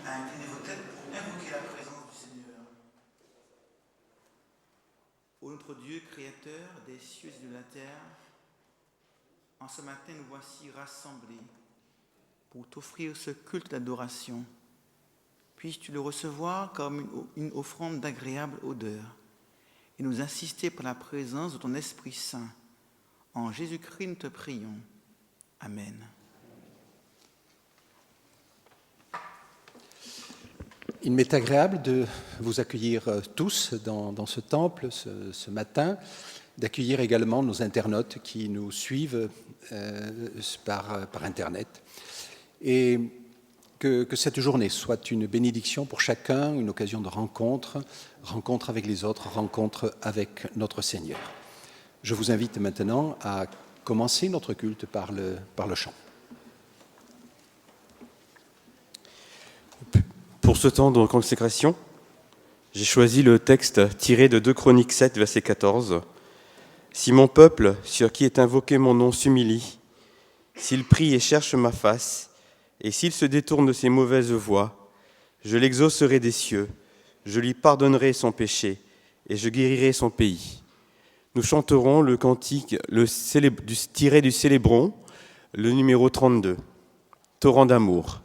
à incliner vos têtes pour invoquer la présence du Seigneur. Ô notre Dieu, créateur des cieux et de la terre, en ce matin nous voici rassemblés pour t'offrir ce culte d'adoration. Puisses-tu le recevoir comme une offrande d'agréable odeur et nous assister par la présence de ton Esprit Saint. En Jésus-Christ, nous te prions. Amen. Il m'est agréable de vous accueillir tous dans ce temple ce matin, d'accueillir également nos internautes qui nous suivent par Internet. Et que cette journée soit une bénédiction pour chacun, une occasion de rencontre avec les autres, rencontre avec notre Seigneur. Je vous invite maintenant à commencer notre culte par le chant. Pour ce temps de consécration, j'ai choisi le texte tiré de 2 Chroniques 7, verset 14. « Si mon peuple, sur qui est invoqué mon nom, s'humilie, s'il prie et cherche ma face, et s'il se détourne de ses mauvaises voies, je l'exaucerai des cieux, je lui pardonnerai son péché, et je guérirai son pays. » Nous chanterons le cantique tiré du Célébron, le numéro 32, « Torrent d'amour ».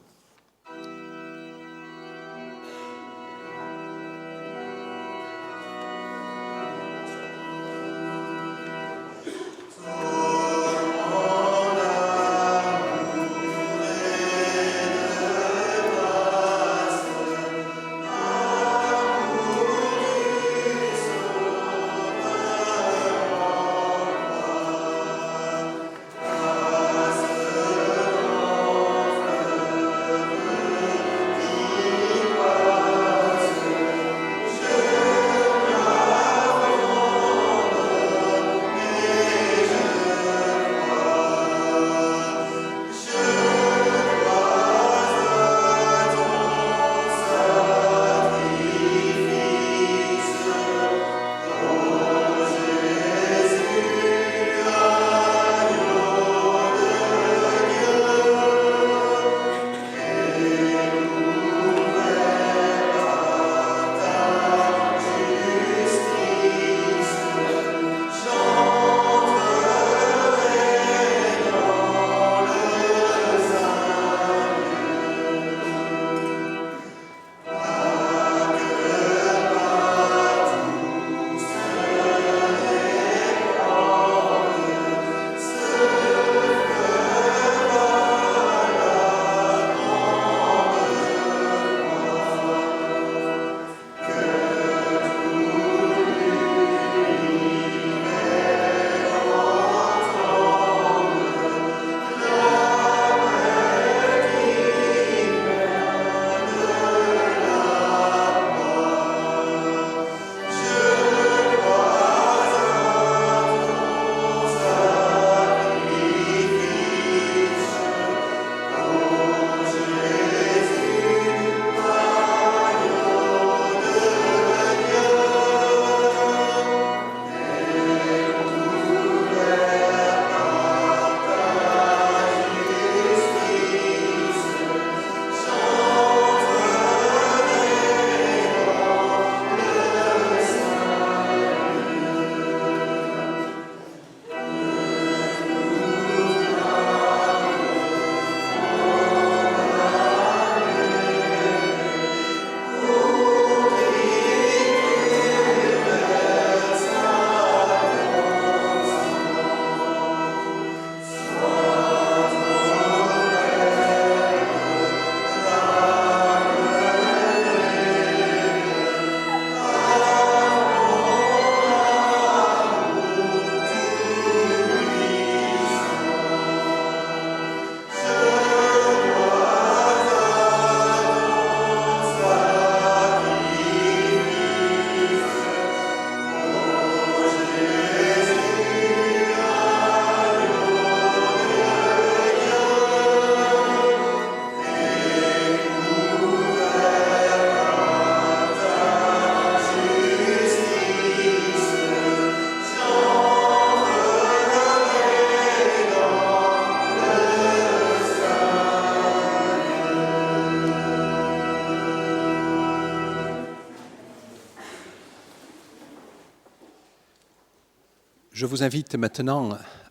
Je vous invite maintenant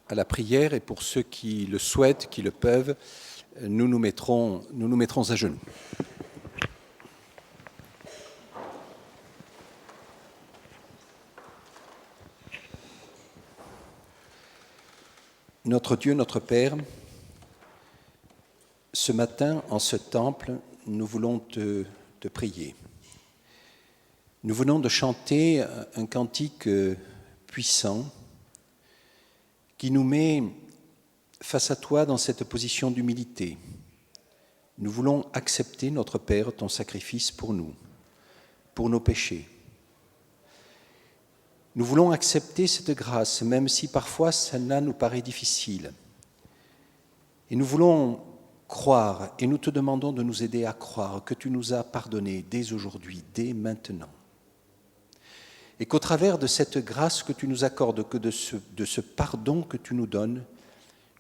à la prière et pour ceux qui le souhaitent, qui le peuvent, nous nous mettrons à genoux. Notre Dieu, notre Père, ce matin, en ce temple, nous voulons te prier. Nous venons de chanter un cantique puissant qui nous met face à toi dans cette position d'humilité. Nous voulons accepter, notre Père, ton sacrifice pour nous, pour nos péchés. Nous voulons accepter cette grâce, même si parfois cela nous paraît difficile. Et nous voulons croire, et nous te demandons de nous aider à croire que tu nous as pardonné dès aujourd'hui, dès maintenant. Et qu'au travers de cette grâce que tu nous accordes, que de ce pardon que tu nous donnes,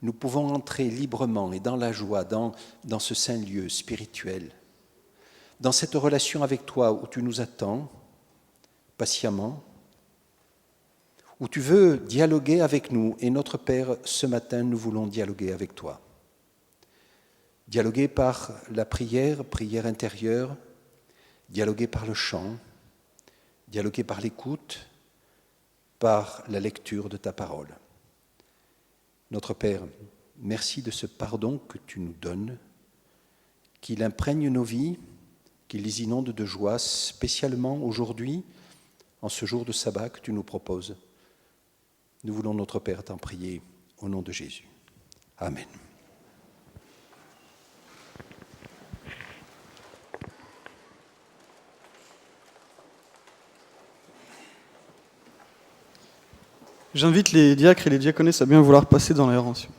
nous pouvons entrer librement et dans la joie, dans ce saint lieu spirituel, dans cette relation avec toi où tu nous attends patiemment, où tu veux dialoguer avec nous. Et notre Père, ce matin, nous voulons dialoguer avec toi. Dialoguer par la prière intérieure, dialoguer par le chant, dialoguer par l'écoute, par la lecture de ta parole. Notre Père, merci de ce pardon que tu nous donnes, qu'il imprègne nos vies, qu'il les inonde de joie, spécialement aujourd'hui, en ce jour de sabbat que tu nous proposes. Nous voulons, notre Père, t'en prier au nom de Jésus. Amen. J'invite les diacres et les diaconesses à bien vouloir passer dans l'aération.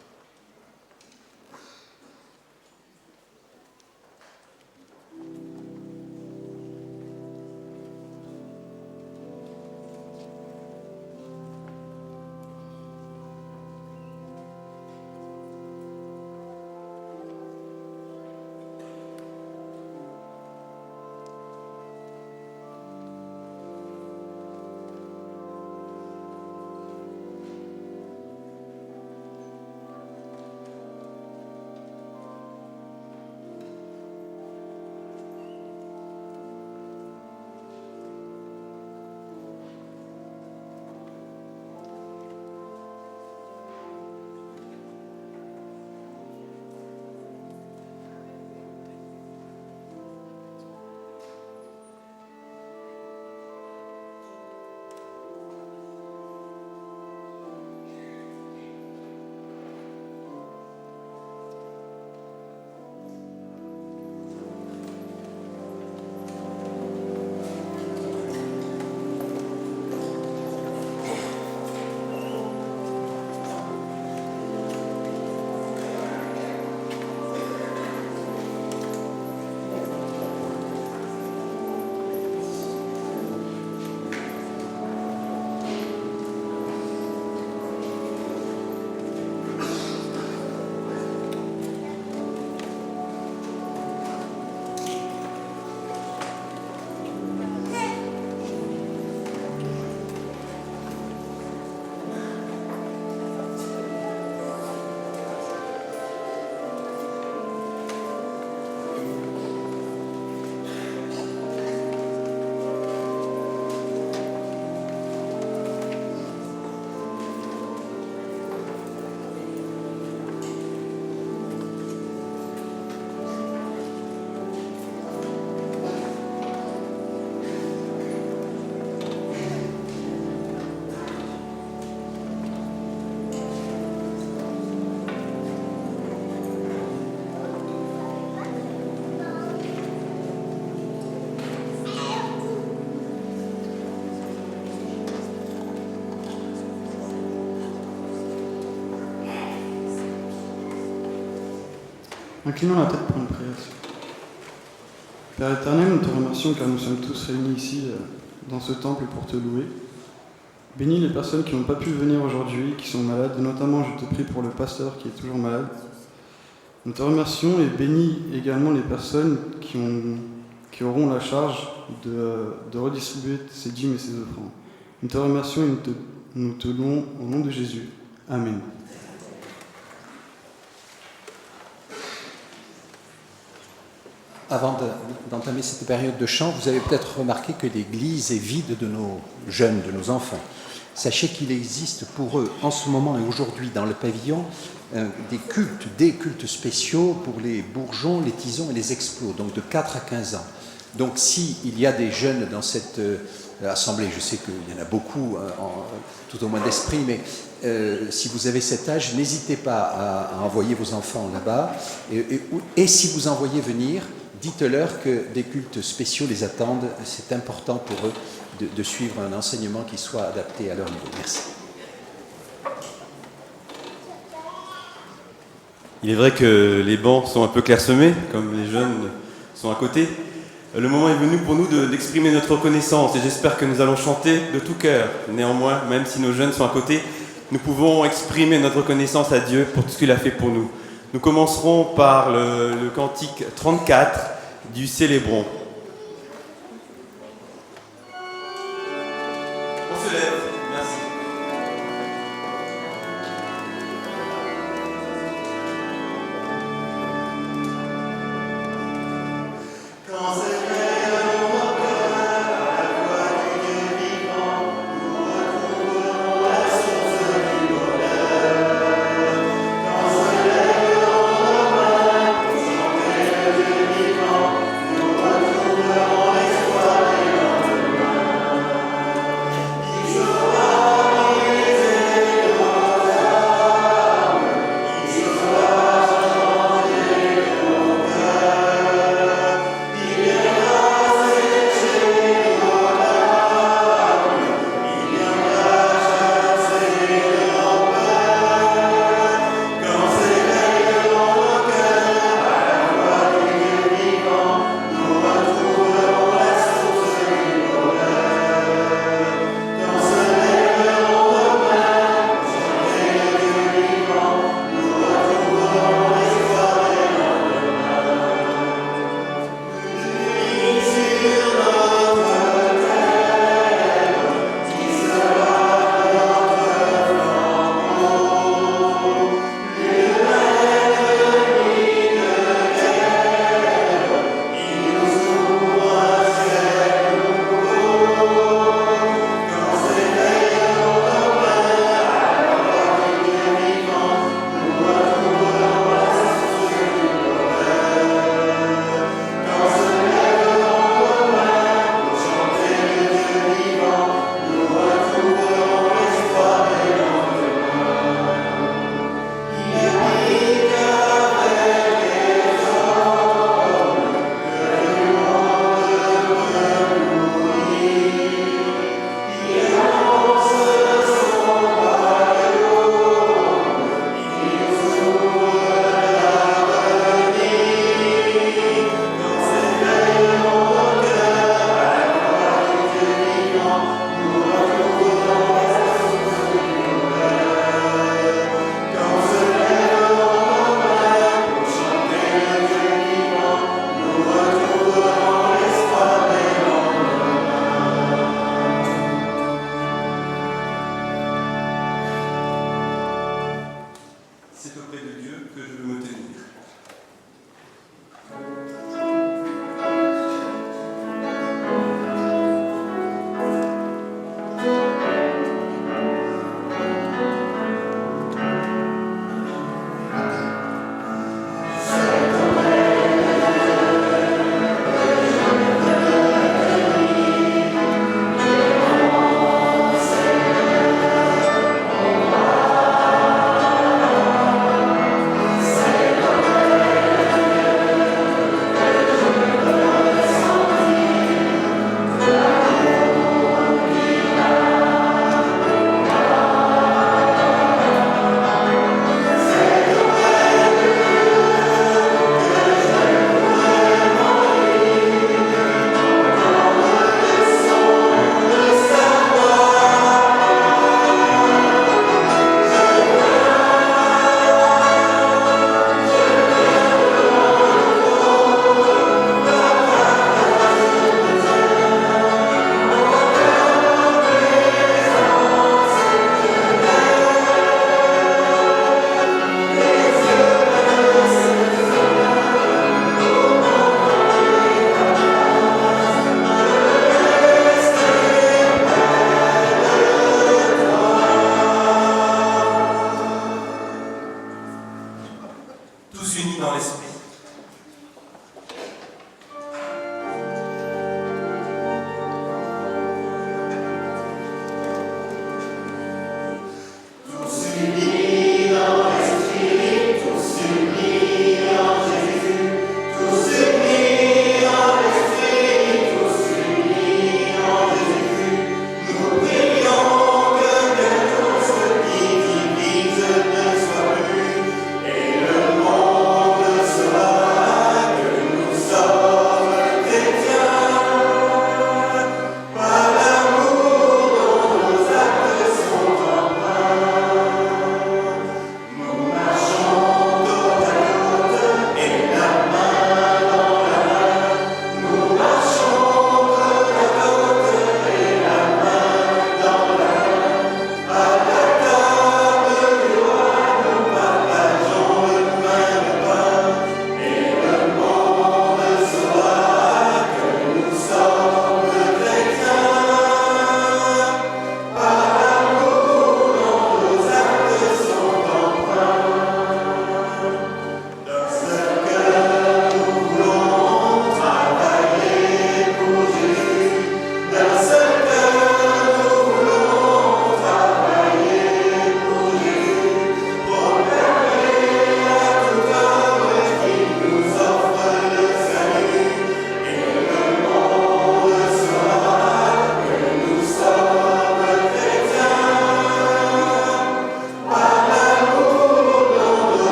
Inclinons la tête pour une prière. Père éternel, nous te remercions car nous sommes tous réunis ici dans ce temple pour te louer. Bénis les personnes qui n'ont pas pu venir aujourd'hui, qui sont malades, notamment je te prie pour le pasteur qui est toujours malade. Nous te remercions et bénis également les personnes qui auront la charge de redistribuer ces dîmes et ces offrandes. Nous te remercions et nous te Nous te louons au nom de Jésus. Amen. Avant d'entamer cette période de chant, vous avez peut-être remarqué que l'église est vide de nos jeunes, de nos enfants. Sachez qu'il existe pour eux, en ce moment et aujourd'hui, dans le pavillon, des cultes spéciaux pour les bourgeons, les tisons et les explos, donc de 4 à 15 ans. Donc s'il y a des jeunes dans cette assemblée, je sais qu'il y en a beaucoup, tout au moins d'esprit, mais si vous avez cet âge, n'hésitez pas à envoyer vos enfants là-bas. Et si vous en voyez venir, dites-leur que des cultes spéciaux les attendent. C'est important pour eux de suivre un enseignement qui soit adapté à leur niveau. Merci. Il est vrai que les bancs sont un peu clairsemés, comme les jeunes sont à côté. Le moment est venu pour nous d'exprimer notre reconnaissance et j'espère que nous allons chanter de tout cœur. Néanmoins, même si nos jeunes sont à côté, nous pouvons exprimer notre reconnaissance à Dieu pour tout ce qu'il a fait pour nous. Nous commencerons par le cantique 34 du Célébrons. On se lève, merci. Nous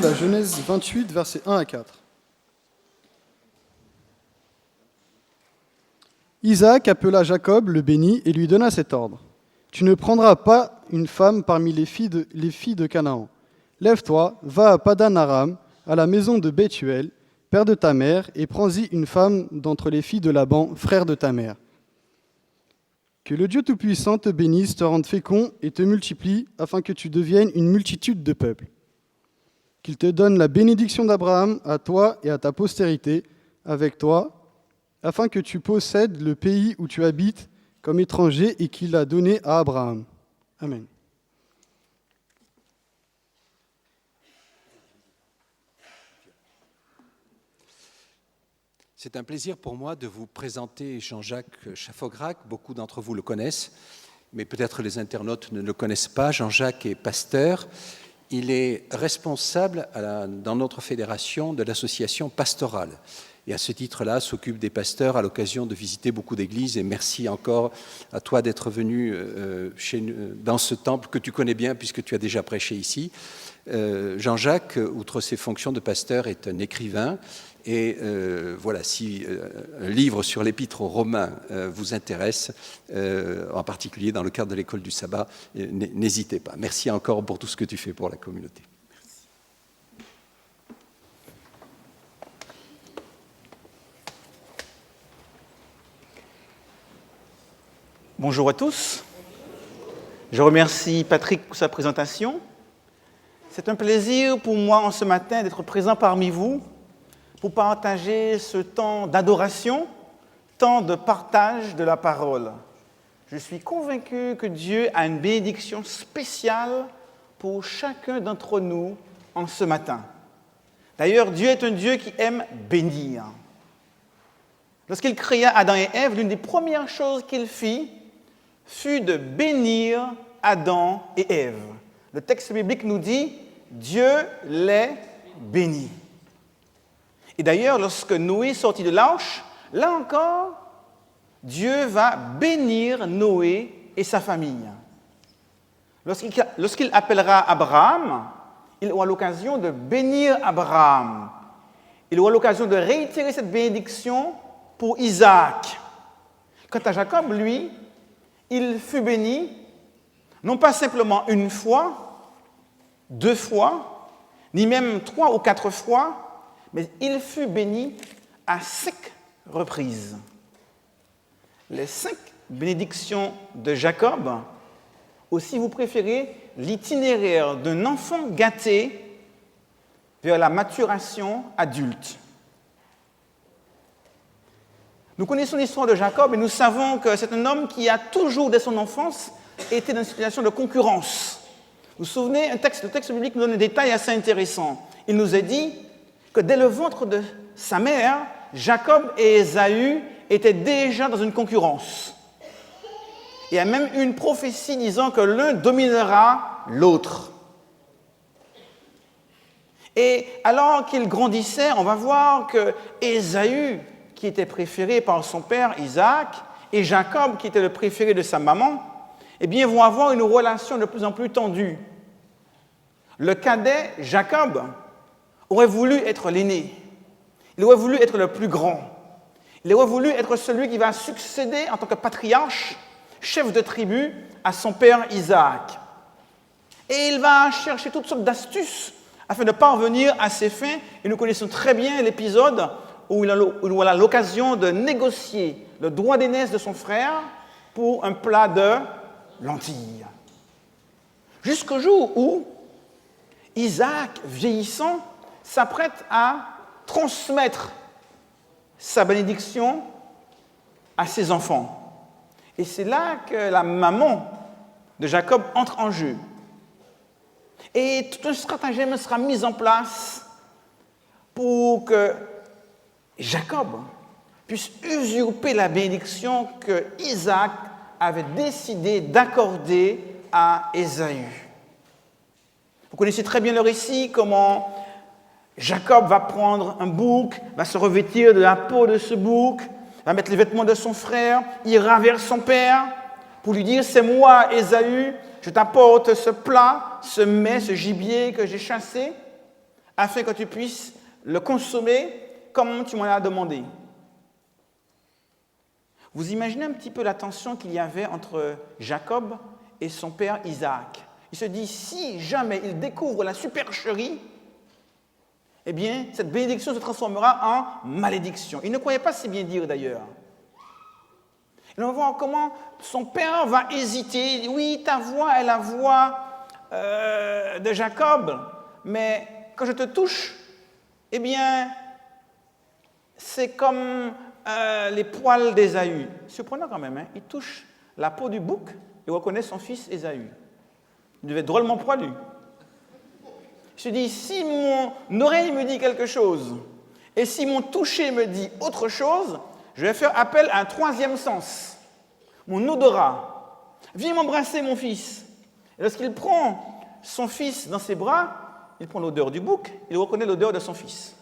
la Genèse 28, versets 1 à 4. Isaac appela Jacob, le bénit, et lui donna cet ordre. Tu ne prendras pas une femme parmi les filles de Canaan. Lève-toi, va à Padan Aram, à la maison de Bethuel, père de ta mère, et prends-y une femme d'entre les filles de Laban, frère de ta mère. Que le Dieu Tout-Puissant te bénisse, te rende fécond et te multiplie, afin que tu deviennes une multitude de peuples. Qu'il te donne la bénédiction d'Abraham à toi et à ta postérité, avec toi, afin que tu possèdes le pays où tu habites comme étranger et qu'il a donné à Abraham. Amen. C'est un plaisir pour moi de vous présenter Jean-Jacques Chaffograc. Beaucoup d'entre vous le connaissent, mais peut-être les internautes ne le connaissent pas. Jean-Jacques est pasteur. Il est responsable dans notre fédération de l'association pastorale. Et à ce titre-là, s'occupe des pasteurs à l'occasion de visiter beaucoup d'églises. Et merci encore à toi d'être venu dans ce temple que tu connais bien puisque tu as déjà prêché ici. Jean-Jacques, outre ses fonctions de pasteur, est un écrivain. Et voilà, si un livre sur l'épître aux Romains vous intéresse, en particulier dans le cadre de l'école du sabbat, n'hésitez pas. Merci encore pour tout ce que tu fais pour la communauté. Bonjour à tous. Je remercie Patrick pour sa présentation. C'est un plaisir pour moi en ce matin d'être présent parmi vous pour partager ce temps d'adoration, temps de partage de la parole. Je suis convaincu que Dieu a une bénédiction spéciale pour chacun d'entre nous en ce matin. D'ailleurs, Dieu est un Dieu qui aime bénir. Lorsqu'il créa Adam et Ève, l'une des premières choses qu'il fit fut de bénir Adam et Ève. Le texte biblique nous dit « Dieu les bénit ». Et d'ailleurs, lorsque Noé sortit de l'arche, là encore, Dieu va bénir Noé et sa famille. Lorsqu'il appellera Abraham, il aura l'occasion de bénir Abraham. Il aura l'occasion de réitérer cette bénédiction pour Isaac. Quant à Jacob, lui, il fut béni, non pas simplement une fois, 2 fois, ni même 3 ou 4 fois, mais il fut béni à 5 reprises. Les 5 bénédictions de Jacob, ou si vous préférez, l'itinéraire d'un enfant gâté vers la maturation adulte. Nous connaissons l'histoire de Jacob et nous savons que c'est un homme qui a toujours, dès son enfance, été dans une situation de concurrence. Vous vous souvenez, le texte biblique nous donne un détail assez intéressant. Il nous est dit que dès le ventre de sa mère, Jacob et Ésaü étaient déjà dans une concurrence. Il y a même une prophétie disant que l'un dominera l'autre. Et alors qu'il grandissait, on va voir que Ésaü, qui était préféré par son père Isaac, et Jacob, qui était le préféré de sa maman, eh bien, vont avoir une relation de plus en plus tendue. Le cadet, Jacob, aurait voulu être l'aîné. Il aurait voulu être le plus grand. Il aurait voulu être celui qui va succéder en tant que patriarche, chef de tribu, à son père Isaac. Et il va chercher toutes sortes d'astuces afin de parvenir à ses fins. Et nous connaissons très bien l'épisode où il a l'occasion de négocier le droit d'aînesse de son frère pour un plat de lentilles. Jusqu'au jour où Isaac, vieillissant, s'apprête à transmettre sa bénédiction à ses enfants. Et c'est là que la maman de Jacob entre en jeu. Et tout un stratagème sera mis en place pour que Jacob puisse usurper la bénédiction que Isaac avait décidé d'accorder à Ésaü. Vous connaissez très bien le récit, comment Jacob va prendre un bouc, va se revêtir de la peau de ce bouc, va mettre les vêtements de son frère, ira vers son père pour lui dire « C'est moi, Ésaü, je t'apporte ce plat, ce mets, ce gibier que j'ai chassé. afin que tu puisses le consommer comme tu m'en as demandé. Vous imaginez un petit peu la tension qu'il y avait entre Jacob et son père Isaac. Il se dit, si jamais il découvre la supercherie, eh bien, cette bénédiction se transformera en malédiction. Il ne croyait pas si bien dire d'ailleurs. Et on va voir comment son père va hésiter. Oui, ta voix est la voix de Jacob, mais quand je te touche, eh bien, c'est comme les poils d'Ésaü. Surprenant quand même, hein? Il touche la peau du bouc et reconnaît son fils Ésaü. Il devait être drôlement poilu. Il se dit, si mon oreille me dit quelque chose, et si mon toucher me dit autre chose, je vais faire appel à un troisième sens, mon odorat. Viens m'embrasser, mon fils. Et lorsqu'il prend son fils dans ses bras, il prend l'odeur du bouc, il reconnaît l'odeur de son fils.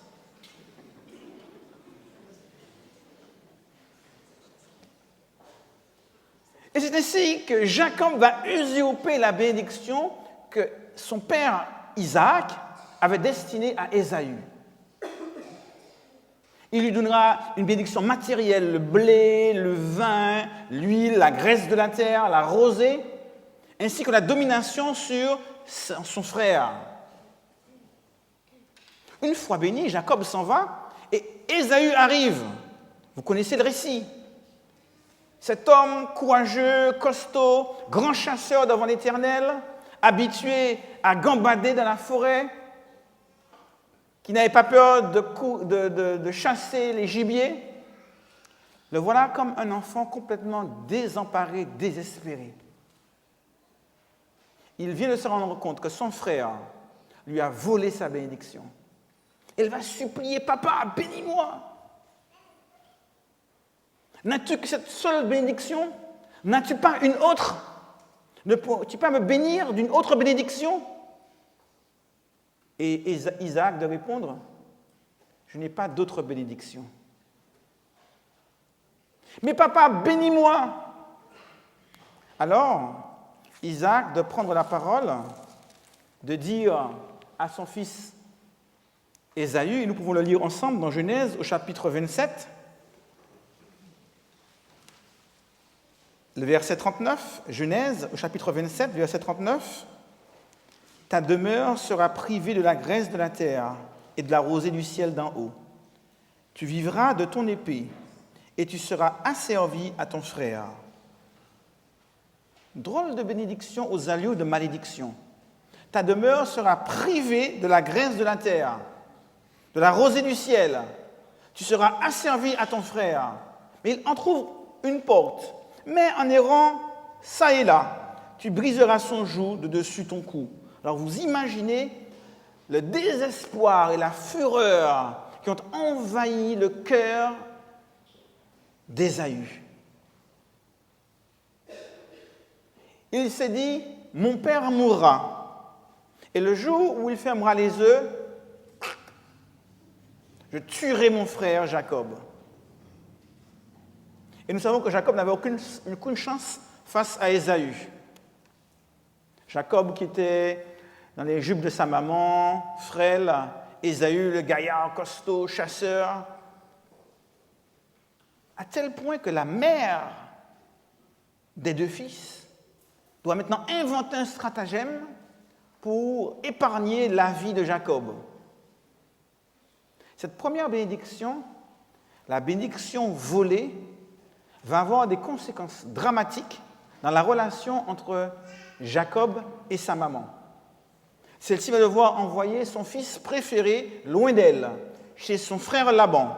Et c'est ainsi que Jacob va usurper la bénédiction que son père Isaac avait destinée à Ésaü. Il lui donnera une bénédiction matérielle, le blé, le vin, l'huile, la graisse de la terre, la rosée, ainsi que la domination sur son frère. Une fois béni, Jacob s'en va et Ésaü arrive. Vous connaissez le récit. Cet homme courageux, costaud, grand chasseur devant l'Éternel, habitué à gambader dans la forêt, qui n'avait pas peur de chasser les gibiers, le voilà comme un enfant complètement désemparé, désespéré. Il vient de se rendre compte que son frère lui a volé sa bénédiction. Il va supplier, « Papa, bénis-moi !» N'as-tu que cette seule bénédiction? N'as-tu pas une autre? Ne peux-tu pas me bénir d'une autre bénédiction? Et Isaac de répondre, je n'ai pas d'autre bénédiction. Mais papa, bénis-moi. Alors, Isaac de prendre la parole, de dire à son fils Ésaü, et nous pouvons le lire ensemble dans Genèse au chapitre 27, le verset 39, Genèse au chapitre 27, verset 39, « Ta demeure sera privée de la graisse de la terre et de la rosée du ciel d'en haut. Tu vivras de ton épée et tu seras asservi à ton frère. » Drôle de bénédiction aux allures de malédiction. Ta demeure sera privée de la graisse de la terre, de la rosée du ciel. Tu seras asservi à ton frère. Mais il entrouvre une porte. Mais en errant ça et là, tu briseras son joug de dessus ton cou. Alors vous imaginez le désespoir et la fureur qui ont envahi le cœur d'Ésaü. Il s'est dit, mon père mourra. Et le jour où il fermera les œufs, je tuerai mon frère Jacob. Et nous savons que Jacob n'avait aucune chance face à Ésaü. Jacob qui était dans les jupes de sa maman, frêle, Ésaü, le gaillard costaud, chasseur, à tel point que la mère des deux fils doit maintenant inventer un stratagème pour épargner la vie de Jacob. Cette première bénédiction, la bénédiction volée, va avoir des conséquences dramatiques dans la relation entre Jacob et sa maman. Celle-ci va devoir envoyer son fils préféré loin d'elle, chez son frère Laban,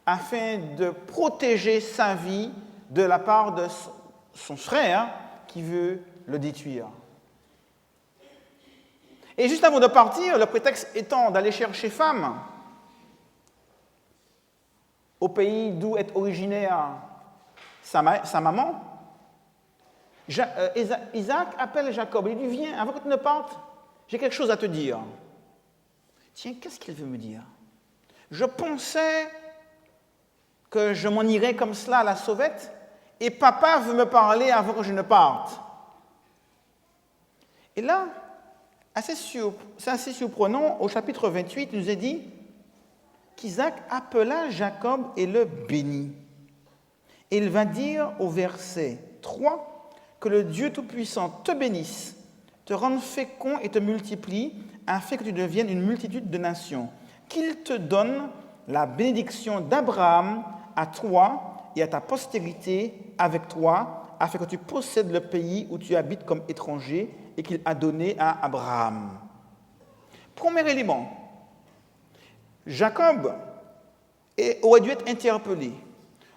afin de protéger sa vie de la part de son frère qui veut le détruire. Et juste avant de partir, le prétexte étant d'aller chercher femme au pays d'où est originaire sa maman, Isaac appelle Jacob et lui dit, viens, avant que tu ne partes, j'ai quelque chose à te dire. Tiens, qu'est-ce qu'il veut me dire? Je pensais que je m'en irais comme cela à la sauvette et papa veut me parler avant que je ne parte. Et là, C'est assez surprenant. Au chapitre 28, il nous est dit qu'Isaac appela Jacob et le bénit. Et il va dire au verset 3 que le Dieu Tout-Puissant te bénisse, te rende fécond et te multiplie, afin que tu deviennes une multitude de nations. Qu'il te donne la bénédiction d'Abraham à toi et à ta postérité avec toi, afin que tu possèdes le pays où tu habites comme étranger et qu'il a donné à Abraham. Premier élément, Jacob aurait dû être interpellé.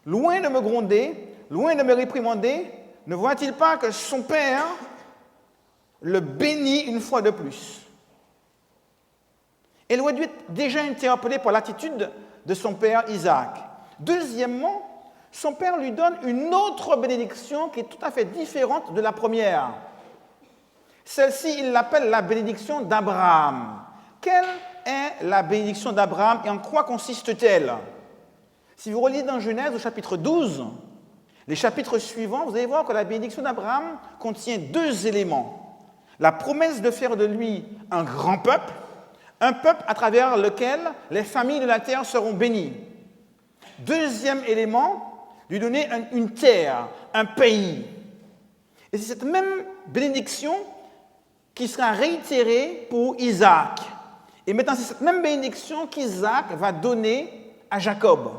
Loin de me gronder, loin de me réprimander, ne voit-il pas que son père le bénit une fois de plus? Il aurait dû être déjà interpellé par l'attitude de son père Isaac. Deuxièmement, son père lui donne une autre bénédiction qui est tout à fait différente de la première. Celle-ci, il l'appelle la bénédiction d'Abraham. Quelle est la bénédiction d'Abraham et en quoi consiste-t-elle? Si vous relisez dans Genèse au chapitre 12, les chapitres suivants, vous allez voir que la bénédiction d'Abraham contient deux éléments. La promesse de faire de lui un grand peuple, un peuple à travers lequel les familles de la terre seront bénies. Deuxième élément, lui donner une terre, un pays. Et c'est cette même bénédiction qui sera réitérée pour Isaac. Et maintenant, c'est cette même bénédiction qu'Isaac va donner à Jacob.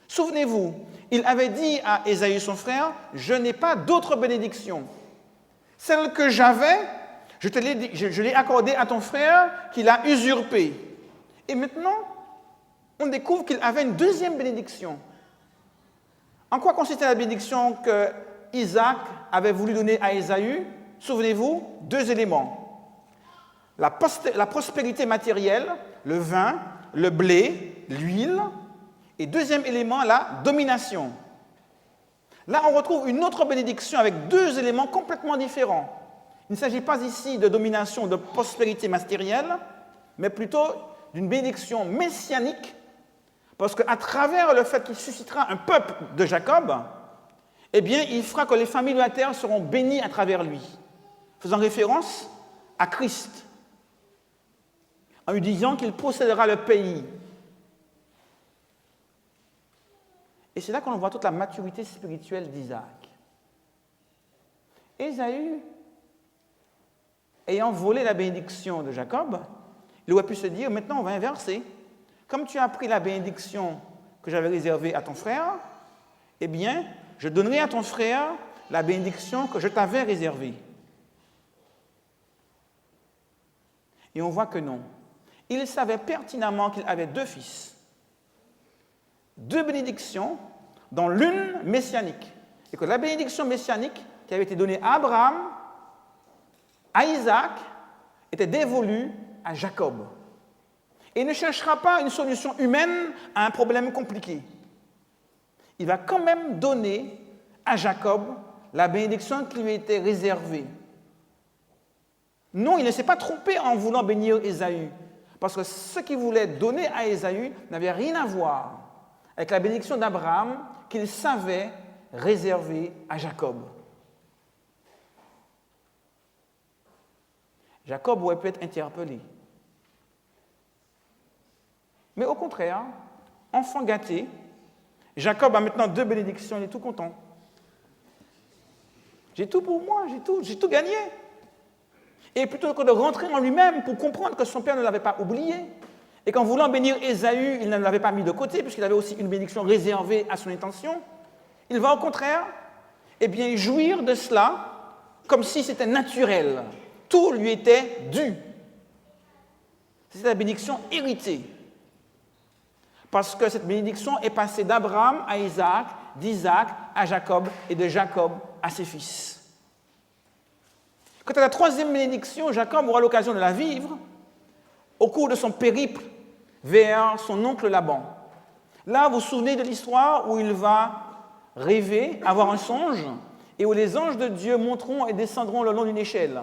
Souvenez-vous, il avait dit à Ésaü son frère, « Je n'ai pas d'autre bénédiction. Celle que j'avais, je l'ai accordée à ton frère qu'il a usurpée. » Et maintenant, on découvre qu'il avait une deuxième bénédiction. En quoi consistait la bénédiction que Isaac avait voulu donner à Ésaü? Souvenez-vous, deux éléments. La prospérité matérielle, le vin, le blé, l'huile. Et deuxième élément, la domination. Là, on retrouve une autre bénédiction avec deux éléments complètement différents. Il ne s'agit pas ici de domination, de prospérité matérielle, mais plutôt d'une bénédiction messianique, parce qu'à travers le fait qu'il suscitera un peuple de Jacob, eh bien, il fera que les familles de la terre seront bénies à travers lui, faisant référence à Christ, en lui disant qu'il possédera le pays. Et c'est là qu'on voit toute la maturité spirituelle d'Isaac. Ésaü, ayant volé la bénédiction de Jacob, il aurait pu se dire, maintenant on va inverser. Comme tu as pris la bénédiction que j'avais réservée à ton frère, eh bien, je donnerai à ton frère la bénédiction que je t'avais réservée. Et on voit que non. Il savait pertinemment qu'il avait deux fils. Deux bénédictions, dont l'une messianique. Et que la bénédiction messianique qui avait été donnée à Abraham, à Isaac, était dévolue à Jacob. Et il ne cherchera pas une solution humaine à un problème compliqué. Il va quand même donner à Jacob la bénédiction qui lui était réservée. Non, il ne s'est pas trompé en voulant bénir Ésaü, parce que ce qu'il voulait donner à Ésaü n'avait rien à voir avec la bénédiction d'Abraham qu'il savait réserver à Jacob. Jacob aurait pu être interpellé. Mais au contraire, enfant gâté, Jacob a maintenant deux bénédictions, il est tout content. J'ai tout pour moi, j'ai tout gagné. Et plutôt que de rentrer en lui-même pour comprendre que son père ne l'avait pas oublié, et qu'en voulant bénir Ésaü, il ne l'avait pas mis de côté, puisqu'il avait aussi une bénédiction réservée à son intention, il va au contraire jouir de cela comme si c'était naturel. Tout lui était dû. C'est la bénédiction héritée. Parce que cette bénédiction est passée d'Abraham à Isaac, d'Isaac à Jacob et de Jacob à ses fils. Quant à la troisième bénédiction, Jacob aura l'occasion de la vivre au cours de son périple vers son oncle Laban. Là, vous vous souvenez de l'histoire où il va rêver, avoir un songe, et où les anges de Dieu monteront et descendront le long d'une échelle.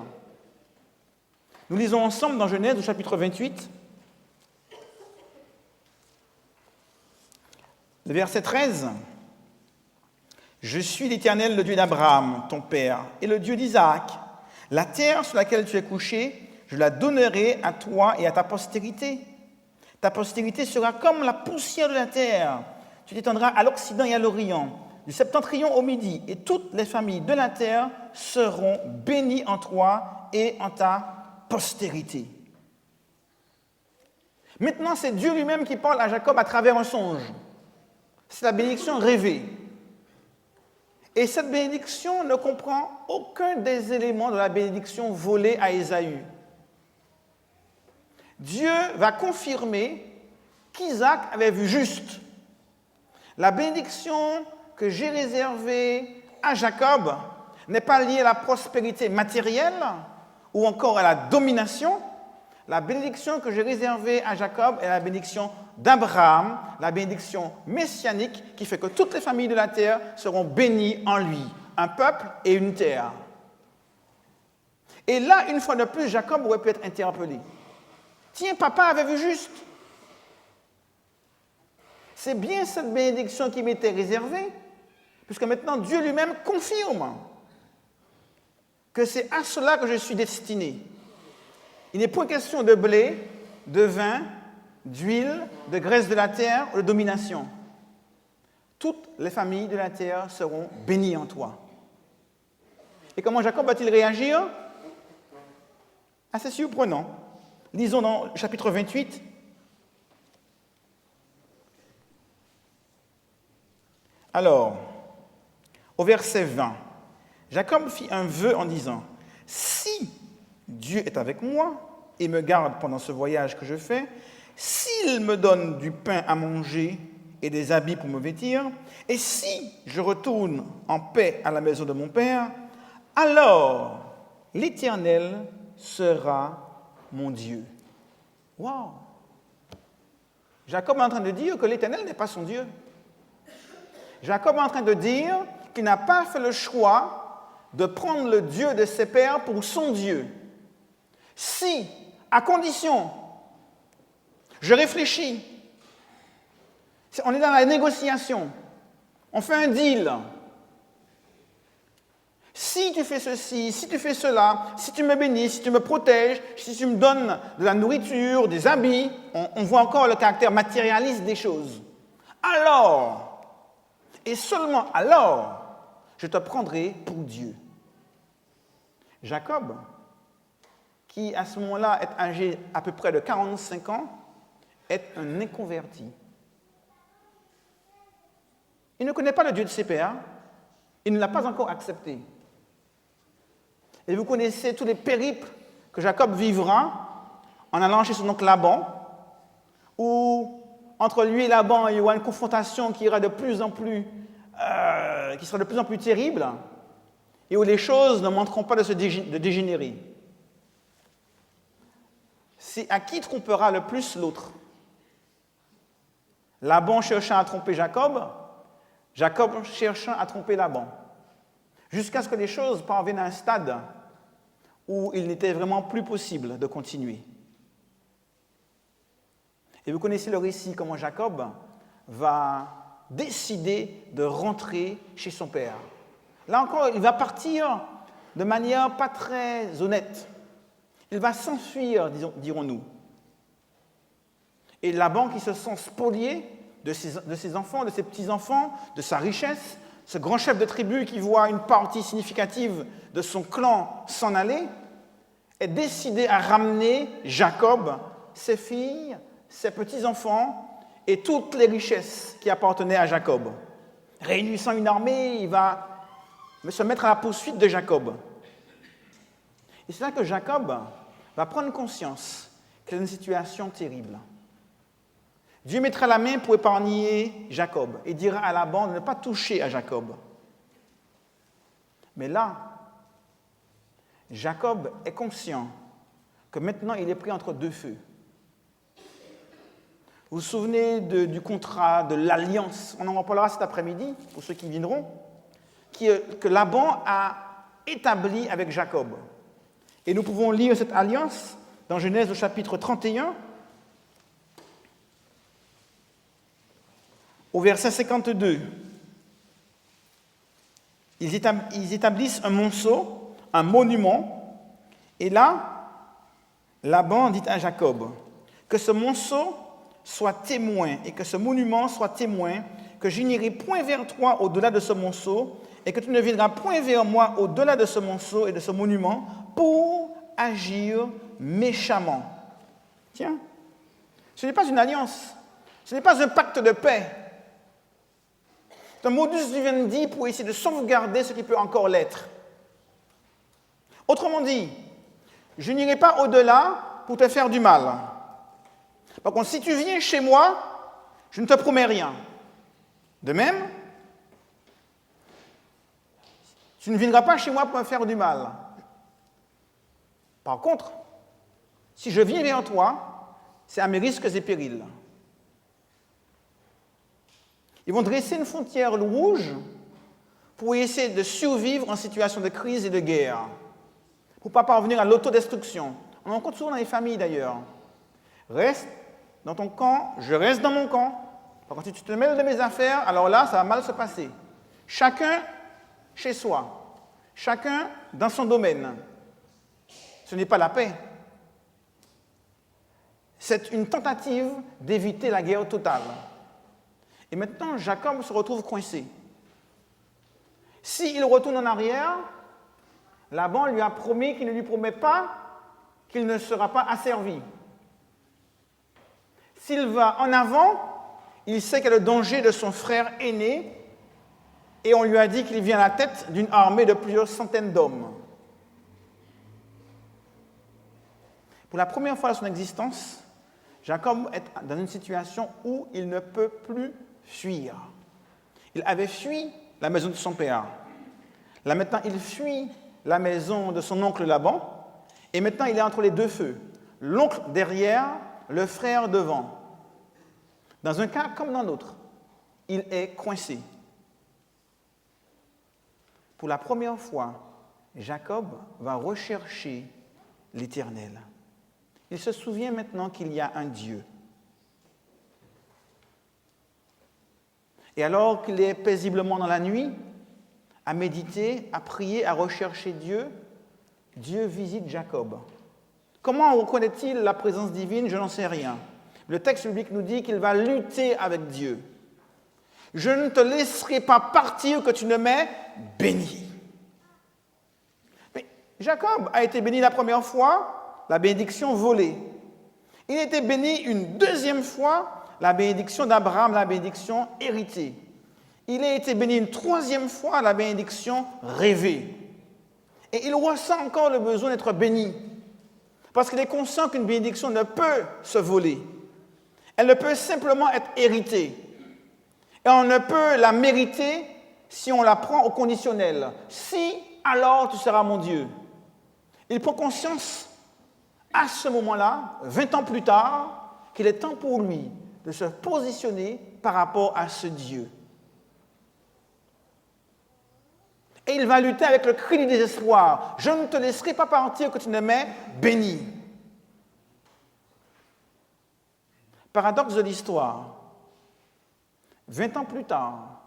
Nous lisons ensemble dans Genèse au chapitre 28, le verset 13. « Je suis l'Éternel, le Dieu d'Abraham, ton père, et le Dieu d'Isaac. La terre sur laquelle tu es couché, Je la donnerai à toi et à ta postérité. Ta postérité sera comme la poussière de la terre. Tu t'étendras à l'Occident et à l'Orient, du septentrion au midi, et toutes les familles de la terre seront bénies en toi et en ta postérité. Maintenant, c'est Dieu lui-même qui parle à Jacob à travers un songe. C'est la bénédiction rêvée. Et cette bénédiction ne comprend aucun des éléments de la bénédiction volée à Ésaü. Dieu va confirmer qu'Isaac avait vu juste. La bénédiction que j'ai réservée à Jacob n'est pas liée à la prospérité matérielle ou encore à la domination. La bénédiction que j'ai réservée à Jacob est la bénédiction d'Abraham, la bénédiction messianique qui fait que toutes les familles de la terre seront bénies en lui, un peuple et une terre. Et là, une fois de plus, Jacob aurait pu être interpellé. Tiens, papa avait vu juste. C'est bien cette bénédiction qui m'était réservée, puisque maintenant Dieu lui-même confirme que c'est à cela que je suis destiné. Il n'est point question de blé, de vin, d'huile, de graisse de la terre ou de domination. Toutes les familles de la terre seront bénies en toi. Et comment Jacob va-t-il réagir? Assez surprenant. Lisons dans le chapitre 28. Alors, au verset 20, Jacob fit un vœu en disant « Si Dieu est avec moi et me garde pendant ce voyage que je fais, s'il me donne du pain à manger et des habits pour me vêtir, et si je retourne en paix à la maison de mon père, alors l'Éternel sera mon Dieu. » Wow! Jacob est en train de dire que l'Éternel n'est pas son Dieu. Jacob est en train de dire qu'il n'a pas fait le choix de prendre le Dieu de ses pères pour son Dieu. Si, à condition, je réfléchis, on est dans la négociation, on fait un deal. Si tu fais ceci, si tu fais cela, si tu me bénis, si tu me protèges, si tu me donnes de la nourriture, des habits, on voit encore le caractère matérialiste des choses. Alors, et seulement alors, je te prendrai pour Dieu. Jacob, qui à ce moment-là est âgé à peu près de 45 ans, est un inconverti. Il ne connaît pas le Dieu de ses pères, il ne l'a pas encore accepté. Et vous connaissez tous les périples que Jacob vivra en allant chez son oncle Laban, où entre lui et Laban, il y aura une confrontation qui sera de plus en plus terrible, et où les choses ne manqueront pas de dégénérer. C'est à qui trompera le plus l'autre? Laban cherchant à tromper Jacob, Jacob cherchant à tromper Laban, jusqu'à ce que les choses parviennent à un stade où il n'était vraiment plus possible de continuer. Et vous connaissez le récit, comment Jacob va décider de rentrer chez son père. Là encore, il va partir de manière pas très honnête. Il va s'enfuir, dirons-nous. Et Laban, qui se sent spolié de ses enfants, de ses petits-enfants, de sa richesse, ce grand chef de tribu qui voit une partie significative de son clan s'en aller, est décidé à ramener Jacob, ses filles, ses petits-enfants et toutes les richesses qui appartenaient à Jacob. Réunissant une armée, il va se mettre à la poursuite de Jacob. Et c'est là que Jacob va prendre conscience qu'il y a une situation terrible. Dieu mettra la main pour épargner Jacob et dira à Laban de ne pas toucher à Jacob. Mais là, Jacob est conscient que maintenant il est pris entre deux feux. Vous vous souvenez du contrat, de l'alliance, on en reparlera cet après-midi, pour ceux qui viendront, que Laban a établi avec Jacob. Et nous pouvons lire cette alliance dans Genèse au chapitre 31, au verset 52. Ils établissent un monceau, un monument, et là, Laban dit à Jacob, que ce monceau soit témoin et que ce monument soit témoin, que je n'irai point vers toi au-delà de ce monceau et que tu ne viendras point vers moi au-delà de ce monceau et de ce monument pour agir méchamment. Tiens, ce n'est pas une alliance, ce n'est pas un pacte de paix. C'est un modus vivendi pour essayer de sauvegarder ce qui peut encore l'être. Autrement dit, je n'irai pas au-delà pour te faire du mal. Par contre, si tu viens chez moi, je ne te promets rien. De même, tu ne viendras pas chez moi pour me faire du mal. Par contre, si je viens vers toi, c'est à mes risques et périls. Ils vont dresser une frontière rouge pour essayer de survivre en situation de crise et de guerre, pour ne pas parvenir à l'autodestruction. On en compte souvent dans les familles d'ailleurs. Reste dans ton camp, je reste dans mon camp. Par contre, si tu te mêles de mes affaires, alors là, ça va mal se passer. Chacun chez soi, chacun dans son domaine. Ce n'est pas la paix. C'est une tentative d'éviter la guerre totale. Et maintenant, Jacob se retrouve coincé. S'il retourne en arrière, Laban lui a promis qu'il ne lui promet pas qu'il ne sera pas asservi. S'il va en avant, il sait qu'il y a le danger de son frère aîné et on lui a dit qu'il vient à la tête d'une armée de plusieurs centaines d'hommes. Pour la première fois de son existence, Jacob est dans une situation où il ne peut plus fuir. Il avait fui la maison de son père. Là maintenant, il fuit la maison de son oncle Laban. Et maintenant, il est entre les deux feux. L'oncle derrière, le frère devant. Dans un cas comme dans l'autre, il est coincé. Pour la première fois, Jacob va rechercher l'Éternel. Il se souvient maintenant qu'il y a un Dieu. Et alors qu'il est paisiblement dans la nuit, à méditer, à prier, à rechercher Dieu, Dieu visite Jacob. Comment reconnaît-il la présence divine? Je n'en sais rien. Le texte biblique nous dit qu'il va lutter avec Dieu. Je ne te laisserai pas partir que tu ne m'aies béni. Mais Jacob a été béni la première fois, la bénédiction volée. Il a été béni une deuxième fois, la bénédiction d'Abraham, la bénédiction héritée. Il a été béni une troisième fois, la bénédiction rêvée. Et il ressent encore le besoin d'être béni. Parce qu'il est conscient qu'une bénédiction ne peut se voler. Elle ne peut simplement être héritée. Et on ne peut la mériter si on la prend au conditionnel. Si, alors tu seras mon Dieu. Il prend conscience à ce moment-là, 20 ans plus tard, qu'il est temps pour lui de se positionner par rapport à ce Dieu. Et il va lutter avec le cri du désespoir. Je ne te laisserai pas partir que tu ne m'aies béni. Paradoxe de l'histoire. 20 ans plus tard,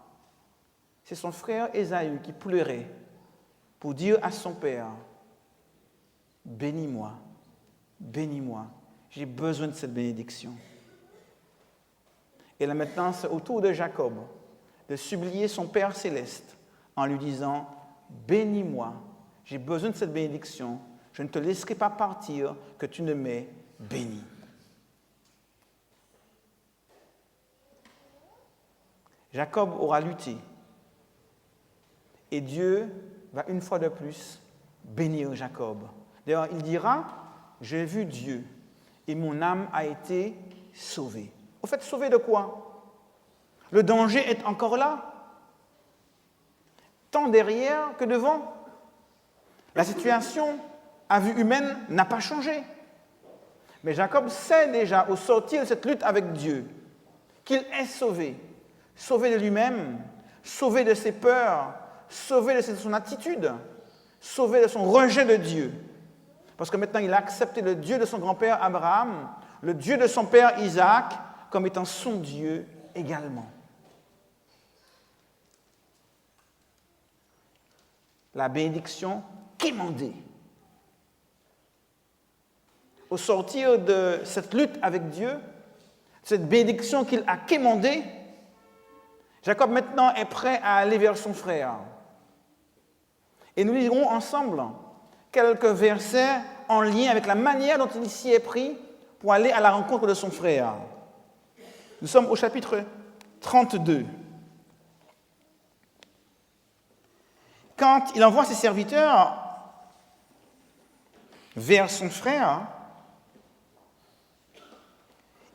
c'est son frère Ésaü qui pleurait pour dire à son père, bénis-moi, bénis-moi, j'ai besoin de cette bénédiction. Et là maintenant, c'est au tour de Jacob de supplier son Père céleste en lui disant, bénis-moi, j'ai besoin de cette bénédiction, je ne te laisserai pas partir que tu ne m'aies béni. Jacob aura lutté et Dieu va une fois de plus bénir Jacob. D'ailleurs, il dira, j'ai vu Dieu et mon âme a été sauvée. Au fait, sauvée de quoi? Le danger est encore là, tant derrière que devant. La situation, à vue humaine, n'a pas changé. Mais Jacob sait déjà, au sortir de cette lutte avec Dieu, qu'il est sauvé. Sauvé de lui-même, sauvé de ses peurs, sauvé de son attitude, sauvé de son rejet de Dieu. Parce que maintenant, il a accepté le Dieu de son grand-père Abraham, le Dieu de son père Isaac, comme étant son Dieu également. La bénédiction quémandée. au sortir de cette lutte avec Dieu, cette bénédiction qu'il a quémandée, Jacob maintenant est prêt à aller vers son frère. Et nous lirons ensemble quelques versets en lien avec la manière dont il s'y est pris pour aller à la rencontre de son frère. Nous sommes au chapitre 32. Quand il envoie ses serviteurs vers son frère,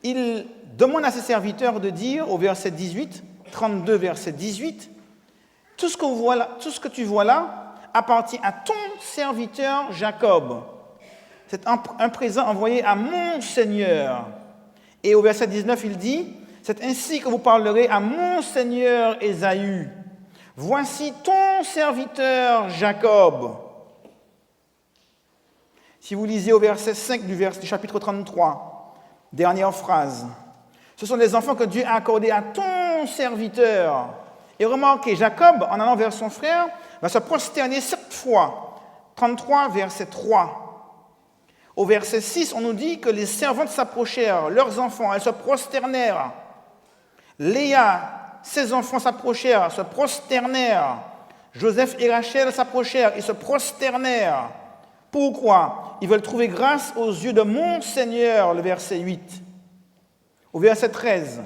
il demande à ses serviteurs de dire, au verset 18, 32, verset 18, « Tout ce que tu vois là appartient à ton serviteur Jacob. C'est un présent envoyé à mon Seigneur. » Et au verset 19, il dit, « C'est ainsi que vous parlerez à mon Seigneur Ésaü. Voici ton serviteur Jacob. » Si vous lisez au verset 5 du chapitre 33, dernière phrase, ce sont les enfants que Dieu a accordés à ton serviteur. Et remarquez, Jacob, en allant vers son frère, va se prosterner 7 fois. 33, verset 3. Au verset 6, on nous dit que les servantes s'approchèrent, leurs enfants, elles se prosternèrent. Léa, ses enfants s'approchèrent, se prosternèrent. Joseph et Rachel s'approchèrent et se prosternèrent. Pourquoi? Ils veulent trouver grâce aux yeux de mon Seigneur, le verset 8. Au verset 13,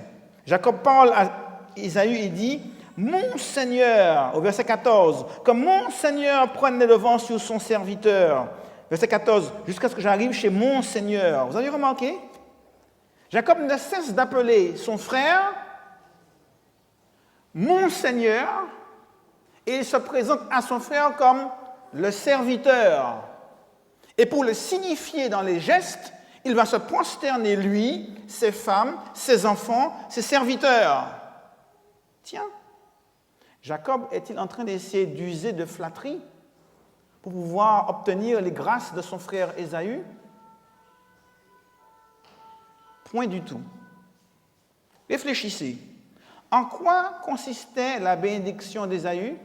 Jacob parle à Ésaü et dit « Mon Seigneur », au verset 14, « que mon Seigneur prenne le devant sur son serviteur ». Verset 14, « jusqu'à ce que j'arrive chez mon Seigneur ». Vous avez remarqué? Jacob ne cesse d'appeler son frère « mon Seigneur » et il se présente à son frère comme le serviteur. Et pour le signifier dans les gestes, il va se prosterner, lui, ses femmes, ses enfants, ses serviteurs. Tiens, Jacob est-il en train d'essayer d'user de flatterie pour pouvoir obtenir les grâces de son frère Ésaü? Point du tout. Réfléchissez. En quoi consistait la bénédiction d'Ésaü?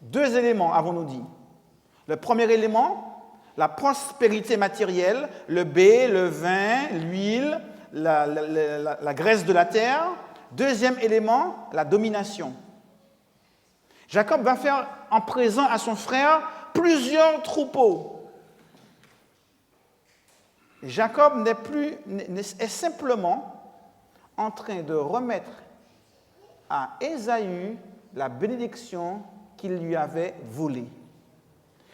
2 éléments, avons-nous dit. Le premier élément, la prospérité matérielle, le blé, le vin, l'huile, la graisse de la terre. Deuxième élément, la domination. Jacob va faire en présent à son frère plusieurs troupeaux. Jacob est simplement en train de remettre à Ésaü la bénédiction qu'il lui avait volée.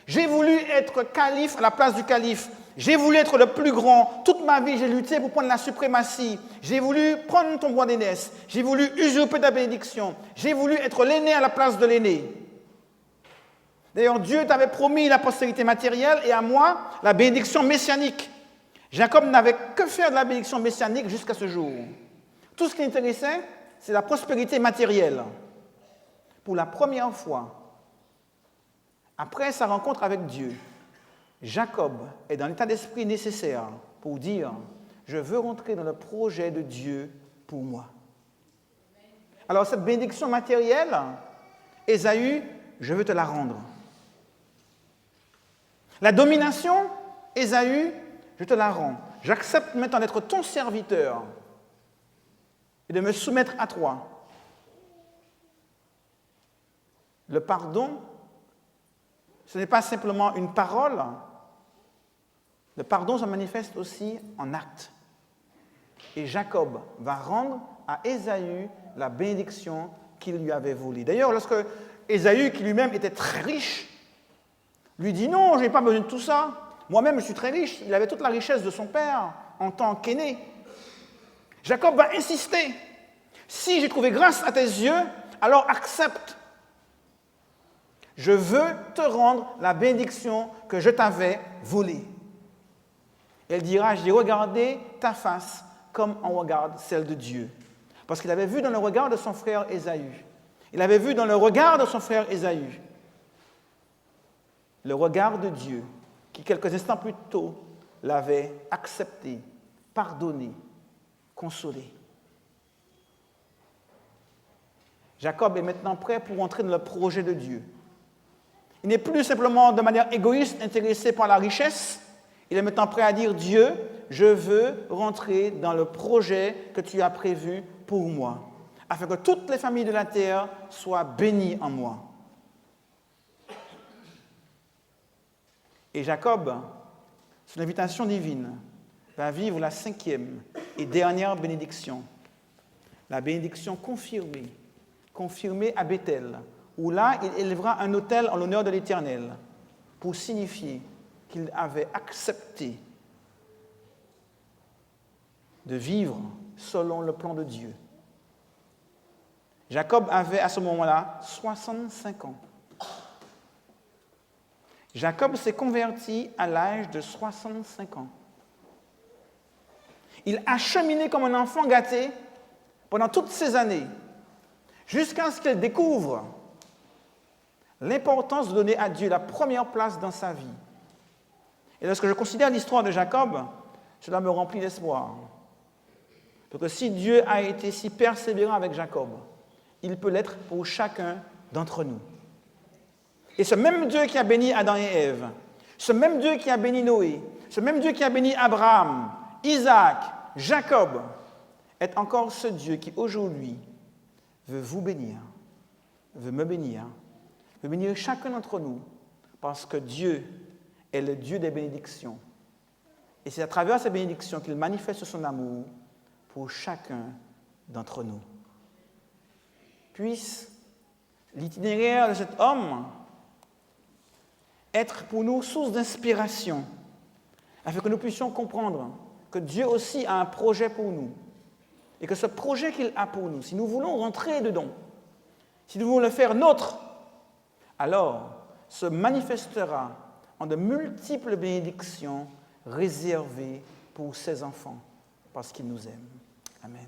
J'ai voulu être calife à la place du calife. J'ai voulu être le plus grand. Toute ma vie, j'ai lutté pour prendre la suprématie. J'ai voulu prendre ton droit d'aînesse. J'ai voulu usurper ta bénédiction. J'ai voulu être l'aîné à la place de l'aîné. D'ailleurs, Dieu t'avait promis la postérité matérielle et à moi, la bénédiction messianique. Jacob n'avait que faire de la bénédiction messianique jusqu'à ce jour. Tout ce qui l'intéressait, c'est la prospérité matérielle. Pour la première fois, après sa rencontre avec Dieu, Jacob est dans l'état d'esprit nécessaire pour dire « Je veux rentrer dans le projet de Dieu pour moi ». Alors cette bénédiction matérielle, Ésaü, je veux te la rendre. La domination, Ésaü, je te la rends. J'accepte maintenant d'être ton serviteur et de me soumettre à toi. Le pardon, ce n'est pas simplement une parole. Le pardon se manifeste aussi en acte. Et Jacob va rendre à Ésaü la bénédiction qu'il lui avait volée. D'ailleurs, lorsque Ésaü, qui lui-même était très riche, lui dit « Non, je n'ai pas besoin de tout ça. Moi-même, je suis très riche. » Il avait toute la richesse de son père en tant qu'aîné. Jacob va insister. « Si j'ai trouvé grâce à tes yeux, alors accepte. Je veux te rendre la bénédiction que je t'avais volée. » Elle dira, j'ai regardé ta face comme on regarde celle de Dieu. Parce qu'il avait vu dans le regard de son frère Ésaü. Il avait vu dans le regard de son frère Ésaü le regard de Dieu qui, quelques instants plus tôt, l'avait accepté, pardonné, consolé. Jacob est maintenant prêt pour entrer dans le projet de Dieu. Il n'est plus simplement de manière égoïste intéressé par la richesse, Il est maintenant prêt à dire, Dieu, je veux rentrer dans le projet que tu as prévu pour moi, afin que toutes les familles de la terre soient bénies en moi. Et Jacob, sous l'invitation divine, va vivre la 5e et dernière bénédiction, la bénédiction confirmée à Bethel, où là, il élèvera un autel en l'honneur de l'Éternel, pour signifier qu'il avait accepté de vivre selon le plan de Dieu. Jacob avait à ce moment-là 65 ans. Jacob s'est converti à l'âge de 65 ans. Il a cheminé comme un enfant gâté pendant toutes ces années, jusqu'à ce qu'il découvre l'importance de donner à Dieu la première place dans sa vie. Et lorsque je considère l'histoire de Jacob, cela me remplit d'espoir. Parce que si Dieu a été si persévérant avec Jacob, il peut l'être pour chacun d'entre nous. Et ce même Dieu qui a béni Adam et Ève, ce même Dieu qui a béni Noé, ce même Dieu qui a béni Abraham, Isaac, Jacob, est encore ce Dieu qui aujourd'hui veut vous bénir, veut me bénir, veut bénir chacun d'entre nous, parce que Dieu est le Dieu des bénédictions. Et c'est à travers ces bénédictions qu'il manifeste son amour pour chacun d'entre nous. Puisse l'itinéraire de cet homme être pour nous source d'inspiration, afin que nous puissions comprendre que Dieu aussi a un projet pour nous, et que ce projet qu'il a pour nous, si nous voulons rentrer dedans, si nous voulons le faire nôtre, alors se manifestera en de multiples bénédictions réservées pour ses enfants, parce qu'il nous aime. Amen.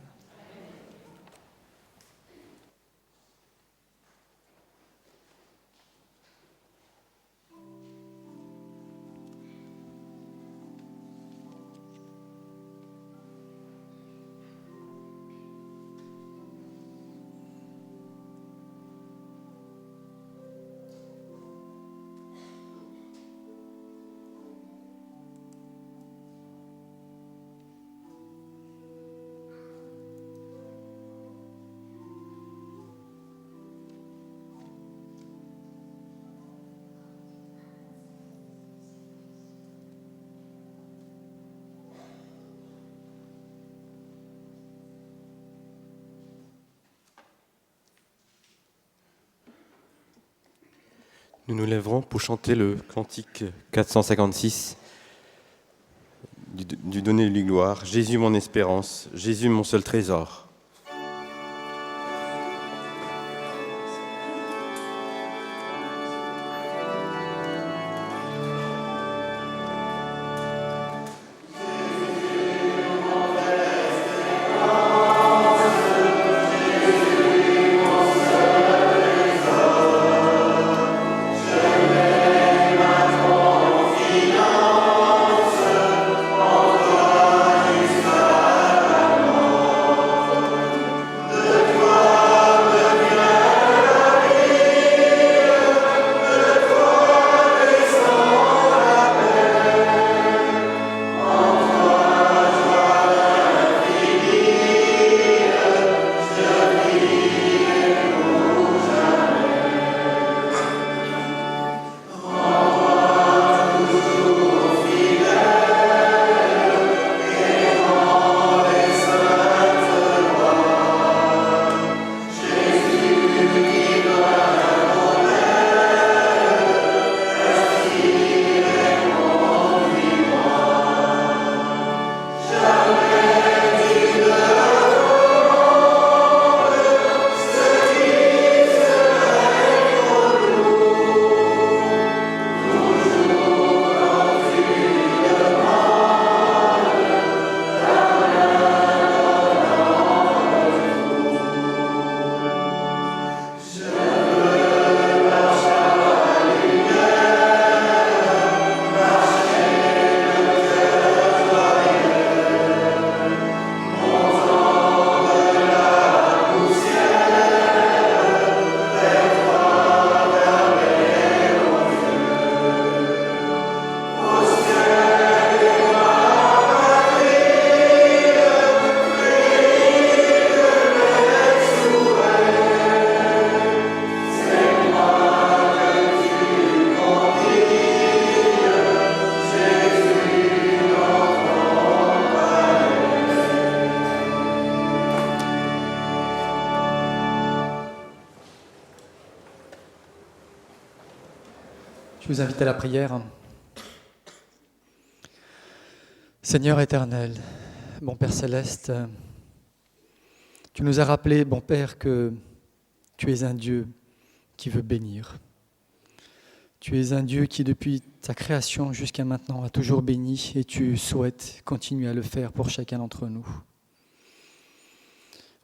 Nous nous lèverons pour chanter le cantique 456 du donner lui gloire. Jésus mon espérance, Jésus mon seul trésor. Amen. Je vous invite à la prière. Seigneur éternel, bon Père céleste, tu nous as rappelé, bon Père, que tu es un Dieu qui veut bénir. Tu es un Dieu qui, depuis ta création jusqu'à maintenant, a toujours béni et tu souhaites continuer à le faire pour chacun d'entre nous.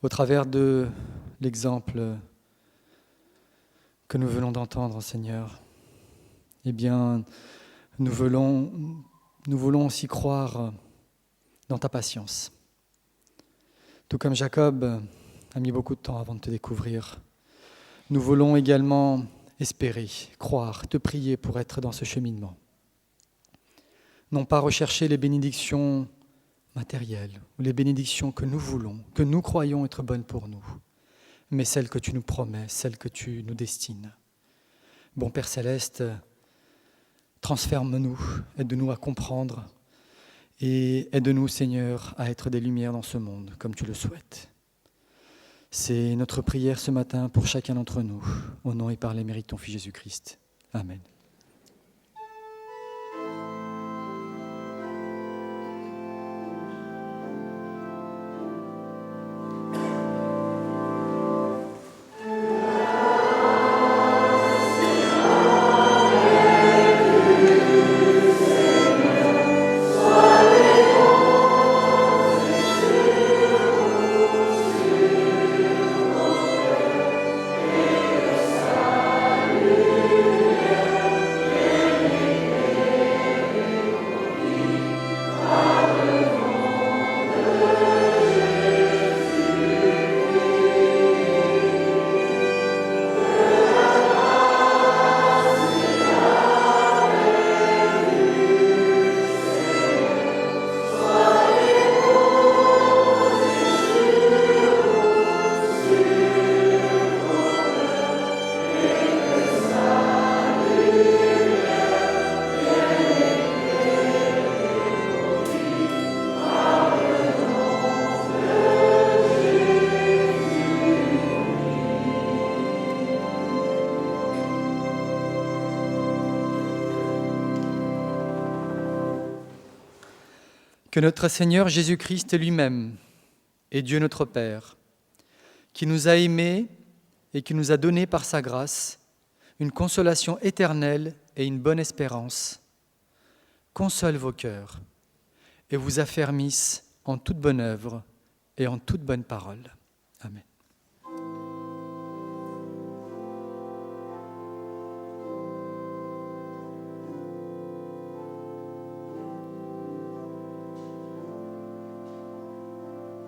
Au travers de l'exemple que nous venons d'entendre, Seigneur, eh bien, nous voulons aussi croire dans ta patience. Tout comme Jacob a mis beaucoup de temps avant de te découvrir, nous voulons également espérer, croire, te prier pour être dans ce cheminement. Non pas rechercher les bénédictions matérielles ou les bénédictions que nous voulons, que nous croyons être bonnes pour nous, mais celles que tu nous promets, celles que tu nous destines. Bon Père Céleste, transforme-nous, aide-nous à comprendre et aide-nous, Seigneur, à être des lumières dans ce monde, comme tu le souhaites. C'est notre prière ce matin pour chacun d'entre nous, au nom et par les mérites de ton Fils Jésus-Christ. Amen. Que notre Seigneur Jésus-Christ lui-même et Dieu notre Père, qui nous a aimés et qui nous a donné par sa grâce une consolation éternelle et une bonne espérance, console vos cœurs et vous affermisse en toute bonne œuvre et en toute bonne parole. Amen.